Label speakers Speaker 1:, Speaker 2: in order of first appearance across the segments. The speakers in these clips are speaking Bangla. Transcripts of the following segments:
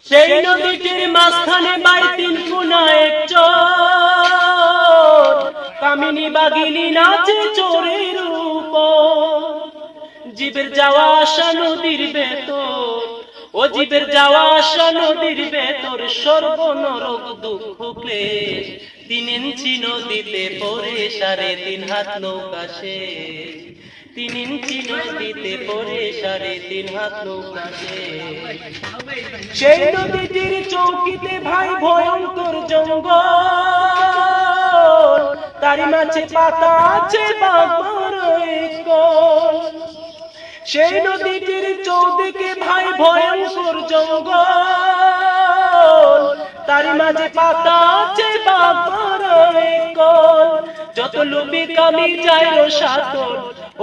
Speaker 1: সেই নদীটির মাঝখানে বাই তিন কোনা এক চর, কামিনী বাগিনী নাচে চোরের উপর। জীবের যাওয়া আসা নদীর ভেতর, ও জীবের যাওয়া আসা নদীর ভেতর, স্বর্গ নরক দুঃখ ক্লেশ। 3 ইঞ্চি নদীতে পড়ে 3.5 হাত নৌকা শেষ। 3 ইঞ্চি নদীতে পড়ে 3.5 হাত নৌকা শেষ। সেই নদীটির চৌকিতে ভাই ভয়ঙ্কর জঙ্গল, তারি মাঝে পাতা আছে বাঁধর কল। সেই নদীটির চৌদিকে ভাই ভয়ঙ্কর জঙ্গল, তারি মাঝে পাতা আছে বাঁধর কল। যত লুবি কামি যায় রসাতল,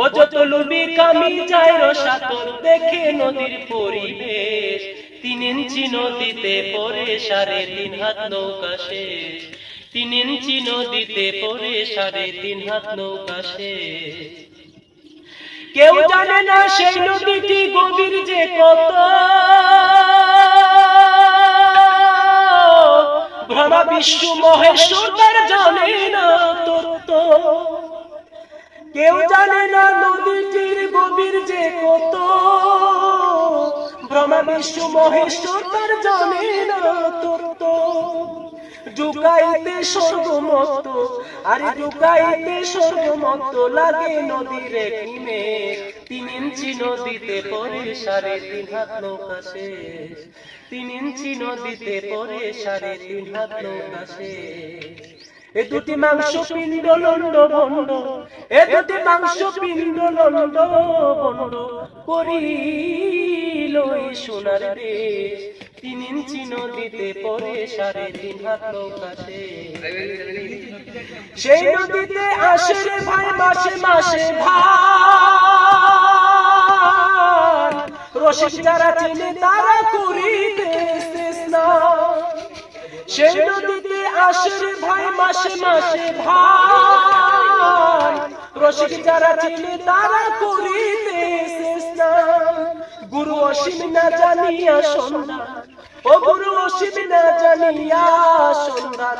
Speaker 1: ও যত লুবি কামি যায় রসাতল, দেখে নদীর পরিবেশ। 3 ইঞ্চি নদীতে পড়ে 3.5 হাত নৌকা শেষ। 3 ইঞ্চি নদীতে পড়ে 3.5 হাত নৌকা শেষ। কেউ জানে না সেই নদীটি গভীর যে কত, ব্রহ্মা বিষ্ণু মহেশ্বর তার জানে না তত্ত্ব। কেউ জানে না নদীটির গভীর যে কত, ব্রহ্মা বিষ্ণু মহেশ্বর তার জানে না তত্ত্ব। ডুকাইতে স্বর্গমত, আরে ডুকাইতে স্বর্গমত, লাগে নদীর কিমে। 3 ইঞ্চি নদীতে পড়ে 3.5 হাত নৌকা শেষ। 3 ইঞ্চি নদীতে পড়ে 3.5 হাত নৌকা শেষ। এ দুটি মাংস পিণ্ড লন্ড ভণ্ড, এ দুটি মাংস পিণ্ড লন্ড ভণ্ড, করিল এই সোনার দেশ। 3 ইঞ্চি নদীতে পড়ে 3.5 হাত নৌকা শেষ। সেই নদীতে আসে রে ভাই মাসে মাসে ভার, রসিক যারা চিনে তারা করিতেছে স্নান। সেই নদীতে আসে রে ভাই মাসে মাসে ভার, রসিক যারা চিনে তারা করিতেছে স্নান। গুরু অসীম না জানিয়া সন্ধ্যা, ও গুরু অসীম না জানিয়া সন্ধ্যা,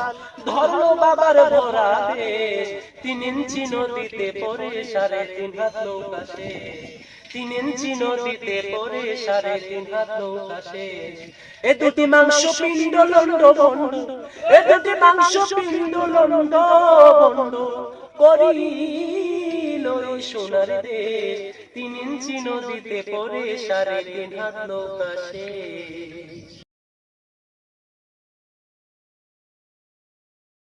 Speaker 1: ধর্ম বাবার ভরা দেশ। 3 ইঞ্চি নদীতে পড়ে 3.5 হাত নৌকা শেষ। 3 ইঞ্চি নদীতে পড়ে 3.5 হাত নৌকা শেষ। এ দুটি মাংস পিণ্ড লন্ড ভণ্ড, এ দুটি মাংস পিণ্ড লন্ড ভণ্ড, করিল এই সোনার দেশ। 3 ইঞ্চি নদীতে পড়ে 3.5 হাত নৌকা শেষ।